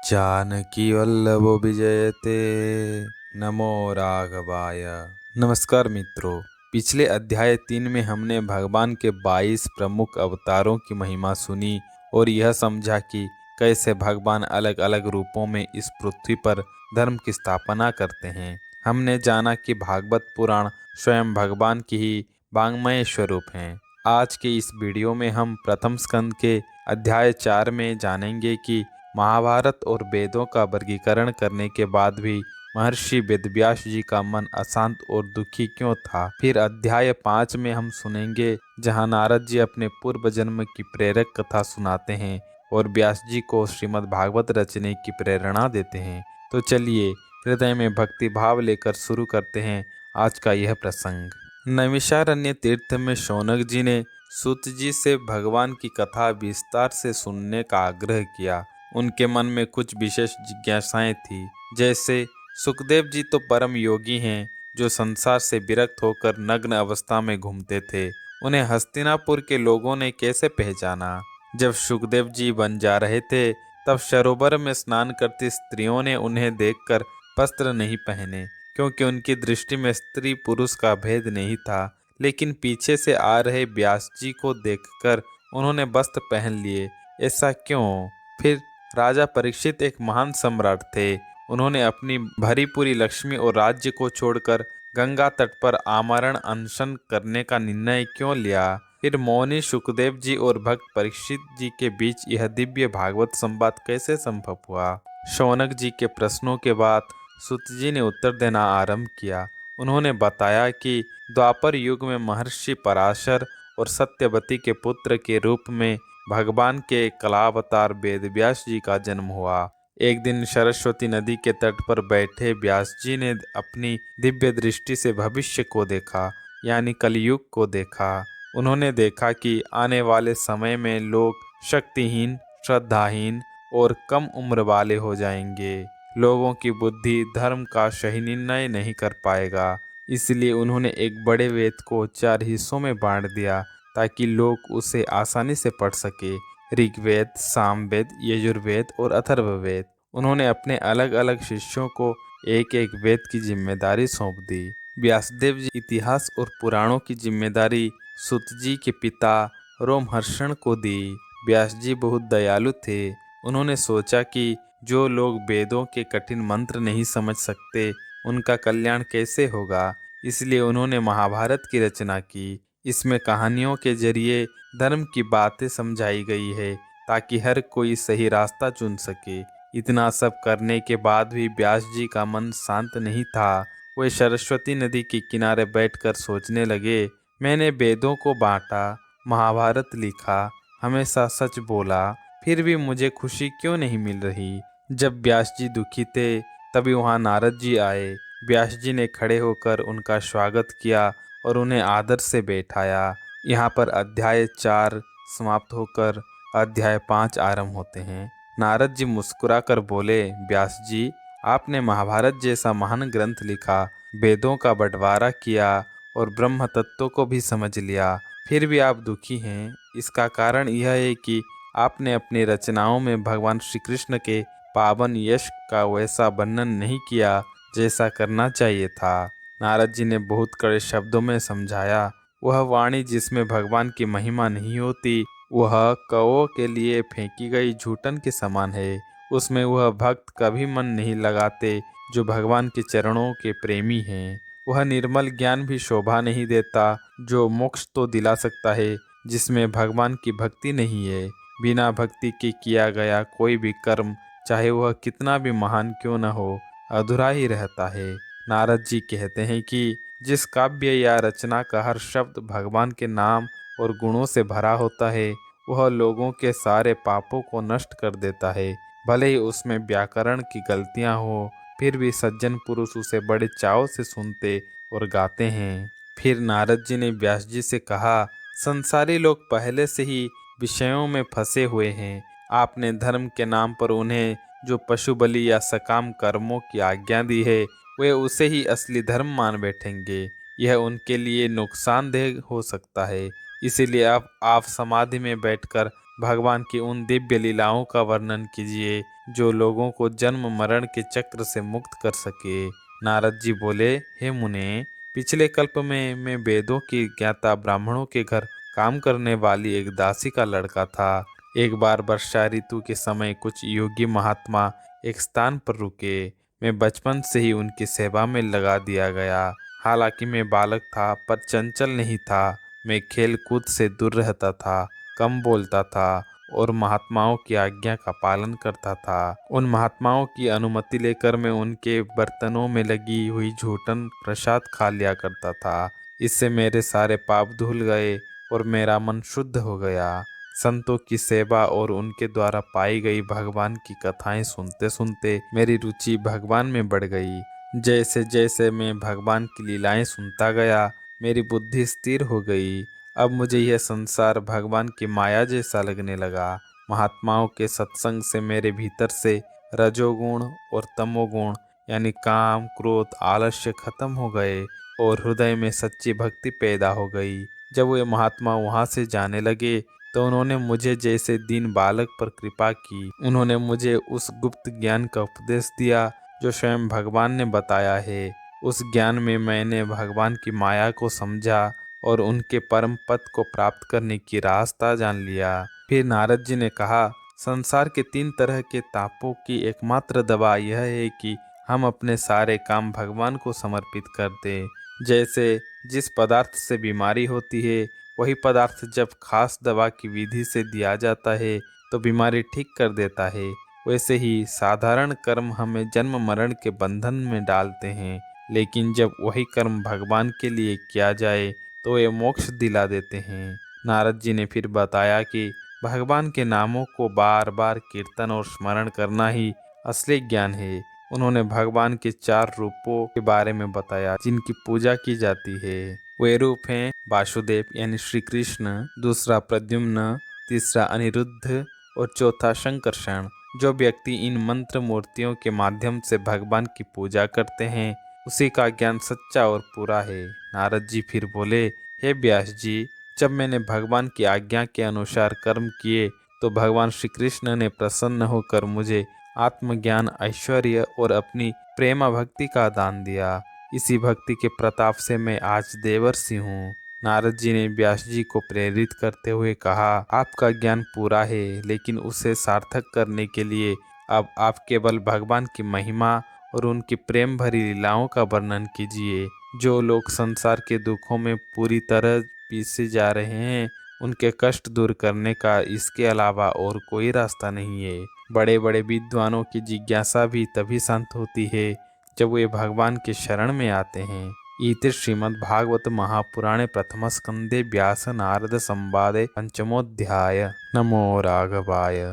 जानकी वल्लभो विजयते। नमो राघवाय। नमस्कार मित्रों, पिछले अध्याय 3 में हमने भगवान के 22 प्रमुख अवतारों की महिमा सुनी और यह समझा कि कैसे भगवान अलग अलग रूपों में इस पृथ्वी पर धर्म की स्थापना करते हैं। हमने जाना कि भागवत पुराण स्वयं भगवान की ही वांग्मय स्वरूप हैं। आज के इस वीडियो में हम प्रथम स्कंद के अध्याय 4 में जानेंगे कि महाभारत और वेदों का वर्गीकरण करने के बाद भी महर्षि वेदव्यास जी का मन अशांत और दुखी क्यों था। फिर अध्याय 5 में हम सुनेंगे जहां नारद जी अपने पूर्व जन्म की प्रेरक कथा सुनाते हैं और व्यास जी को श्रीमद् भागवत रचने की प्रेरणा देते हैं। तो चलिए हृदय में भक्ति भाव लेकर शुरू करते हैं आज का यह प्रसंग। नैमिषारण्य तीर्थ में शौनक जी ने सूत जी से भगवान की कथा विस्तार से सुनने का आग्रह किया। उनके मन में कुछ विशेष जिज्ञासाएं थी, जैसे सुखदेव जी तो परम योगी हैं जो संसार से विरक्त होकर नग्न अवस्था में घूमते थे। उन्हें हस्तिनापुर के लोगों ने कैसे पहचाना? जब सुखदेव जी बन जा रहे थे तब सरोवर में स्नान करती स्त्रियों ने उन्हें देखकर वस्त्र नहीं पहने, क्योंकि उनकी दृष्टि में स्त्री पुरुष का भेद नहीं था। लेकिन पीछे से आ रहे व्यास जी को देखकर उन्होंने वस्त्र पहन लिए। ऐसा क्यों? फिर राजा परीक्षित एक महान सम्राट थे। उन्होंने अपनी भरी पूरी लक्ष्मी और राज्य को छोड़कर गंगा तट पर आमरण अनशन करने का निर्णय क्यों लिया? फिर मौनी सुखदेव जी और भक्त परीक्षित जी के बीच यह दिव्य भागवत संवाद कैसे संभव हुआ? शौनक जी के प्रश्नों के बाद सुत जी ने उत्तर देना आरंभ किया। उन्होंने बताया कि द्वापर युग में महर्षि पराशर और सत्यवती के पुत्र के रूप में भगवान के कलावतार वेदव्यास जी का जन्म हुआ। एक दिन सरस्वती नदी के तट पर बैठे व्यास जी ने अपनी दिव्य दृष्टि से भविष्य को देखा, यानी कलयुग को देखा। उन्होंने देखा कि आने वाले समय में लोग शक्तिहीन, श्रद्धाहीन और कम उम्र वाले हो जाएंगे। लोगों की बुद्धि धर्म का सही निर्णय नहीं कर पाएगा। इसलिए उन्होंने एक बड़े वेद को 4 हिस्सों में बांट दिया ताकि लोग उसे आसानी से पढ़ सके। ऋग्वेद, सामवेद, यजुर्वेद और अथर्ववेद। उन्होंने अपने अलग अलग शिष्यों को एक एक वेद की जिम्मेदारी सौंप दी। व्यासदेव जी इतिहास और पुराणों की जिम्मेदारी सुत जी के पिता रोमहर्षण को दी। व्यास जी बहुत दयालु थे। उन्होंने सोचा कि जो लोग वेदों के कठिन मंत्र नहीं समझ सकते उनका कल्याण कैसे होगा। इसलिए उन्होंने महाभारत की रचना की। इसमें कहानियों के जरिए धर्म की बातें समझाई गई है ताकि हर कोई सही रास्ता चुन सके। इतना सब करने के बाद भी व्यास जी का मन शांत नहीं था। वे सरस्वती नदी के किनारे बैठकर सोचने लगे, मैंने वेदों को बांटा, महाभारत लिखा, हमेशा सच बोला, फिर भी मुझे खुशी क्यों नहीं मिल रही। जब व्यास जी दुखी थे तभी वहां नारद जी आए। व्यास जी ने खड़े होकर उनका स्वागत किया और उन्हें आदर से बैठाया। यहाँ पर अध्याय 4 समाप्त होकर अध्याय 5 आरंभ होते हैं। नारद जी मुस्कुराकर बोले, व्यास जी, आपने महाभारत जैसा महान ग्रंथ लिखा, वेदों का बंटवारा किया और ब्रह्म तत्व को भी समझ लिया, फिर भी आप दुखी हैं। इसका कारण यह है कि आपने अपनी रचनाओं में भगवान श्री कृष्ण के पावन यश का वैसा वर्णन नहीं किया जैसा करना चाहिए था। नारद जी ने बहुत कड़े शब्दों में समझाया, वह वाणी जिसमें भगवान की महिमा नहीं होती वह कौओं के लिए फेंकी गई झूठन के समान है। उसमें वह भक्त कभी मन नहीं लगाते जो भगवान के चरणों के प्रेमी हैं। वह निर्मल ज्ञान भी शोभा नहीं देता जो मोक्ष तो दिला सकता है, जिसमें भगवान की भक्ति नहीं है। बिना भक्ति के किया गया कोई भी कर्म, चाहे वह कितना भी महान क्यों न हो, अधूरा ही रहता है। नारद जी कहते हैं कि जिस काव्य या रचना का हर शब्द भगवान के नाम और गुणों से भरा होता है वह लोगों के सारे पापों को नष्ट कर देता है। भले ही उसमें व्याकरण की गलतियां हो, फिर भी सज्जन पुरुष उसे बड़े चाव से सुनते और गाते हैं। फिर नारद जी ने व्यास जी से कहा, संसारी लोग पहले से ही विषयों में फंसे हुए हैं। आपने धर्म के नाम पर उन्हें जो पशु बलि या सकाम कर्मों की आज्ञा दी है वे उसे ही असली धर्म मान बैठेंगे। यह उनके लिए नुकसानदेह हो सकता है। इसीलिए अब आप समाधि में बैठकर भगवान की उन दिव्य लीलाओं का वर्णन कीजिए जो लोगों को जन्म मरण के चक्र से मुक्त कर सके। नारद जी बोले, हे मुने, पिछले कल्प में मैं वेदों की ज्ञाता ब्राह्मणों के घर काम करने वाली एक दासी का लड़का था। एक बार वर्षा ऋतु के समय कुछ योगी महात्मा एक स्थान पर रुके। मैं बचपन से ही उनकी सेवा में लगा दिया गया। हालांकि मैं बालक था पर चंचल नहीं था। मैं खेल कूद से दूर रहता था, कम बोलता था और महात्माओं की आज्ञा का पालन करता था। उन महात्माओं की अनुमति लेकर मैं उनके बर्तनों में लगी हुई झूठन प्रसाद खा लिया करता था। इससे मेरे सारे पाप धुल गए और मेरा मन शुद्ध हो गया। संतों की सेवा और उनके द्वारा पाई गई भगवान की कथाएं सुनते सुनते मेरी रुचि भगवान में बढ़ गई। जैसे जैसे मैं भगवान की लीलाएं सुनता गया, मेरी बुद्धि स्थिर हो गई। अब मुझे यह संसार भगवान की माया जैसा लगने लगा। महात्माओं के सत्संग से मेरे भीतर से रजोगुण और तमोगुण यानी काम, क्रोध, आलस्य खत्म हो गए और हृदय में सच्ची भक्ति पैदा हो गई। जब वे महात्मा वहां से जाने लगे तो उन्होंने मुझे जैसे दीन बालक पर कृपा की। उन्होंने मुझे उस गुप्त ज्ञान का उपदेश दिया जो स्वयं भगवान ने बताया है। उस ज्ञान में मैंने भगवान की माया को समझा और उनके परम पद को प्राप्त करने की रास्ता जान लिया। फिर नारद जी ने कहा, संसार के 3 तरह के तापों की एकमात्र दवा यह है कि हम अपने सारे काम भगवान को समर्पित कर दें। जैसे जिस पदार्थ से बीमारी होती है, वही पदार्थ जब खास दवा की विधि से दिया जाता है तो बीमारी ठीक कर देता है। वैसे ही साधारण कर्म हमें जन्म मरण के बंधन में डालते हैं, लेकिन जब वही कर्म भगवान के लिए किया जाए तो ये मोक्ष दिला देते हैं। नारद जी ने फिर बताया कि भगवान के नामों को बार बार कीर्तन और स्मरण करना ही असली ज्ञान है। उन्होंने भगवान के 4 रूपों के बारे में बताया जिनकी पूजा की जाती है। वे रूप हैं वासुदेव यानी श्री कृष्ण, दूसरा प्रद्युम्न, तीसरा अनिरुद्ध और चौथा शंकरषण। जो व्यक्ति इन मंत्र मूर्तियों के माध्यम से भगवान की पूजा करते हैं, उसी का ज्ञान सच्चा और पूरा है। नारद जी फिर बोले, हे व्यास जी, जब मैंने भगवान की आज्ञा के अनुसार कर्म किए तो भगवान श्री कृष्ण ने प्रसन्न होकर मुझे आत्मज्ञान, ऐश्वर्य और अपनी प्रेमा भक्ति का दान दिया। इसी भक्ति के प्रताप से मैं आज देवर्षि हूँ। नारद जी ने व्यास जी को प्रेरित करते हुए कहा, आपका ज्ञान पूरा है, लेकिन उसे सार्थक करने के लिए अब आप केवल भगवान की महिमा और उनकी प्रेम भरी लीलाओं का वर्णन कीजिए। जो लोग संसार के दुखों में पूरी तरह पीसे जा रहे हैं, उनके कष्ट दूर करने का इसके अलावा और कोई रास्ता नहीं है। बड़े बड़े विद्वानों की जिज्ञासा भी तभी शांत होती है जब वे भगवान के शरण में आते हैं। इति श्रीमद्भागवत महापुराणे प्रथम स्कंदे व्यास नारद संवादे पंचमोऽध्याय। नमो राघवाय।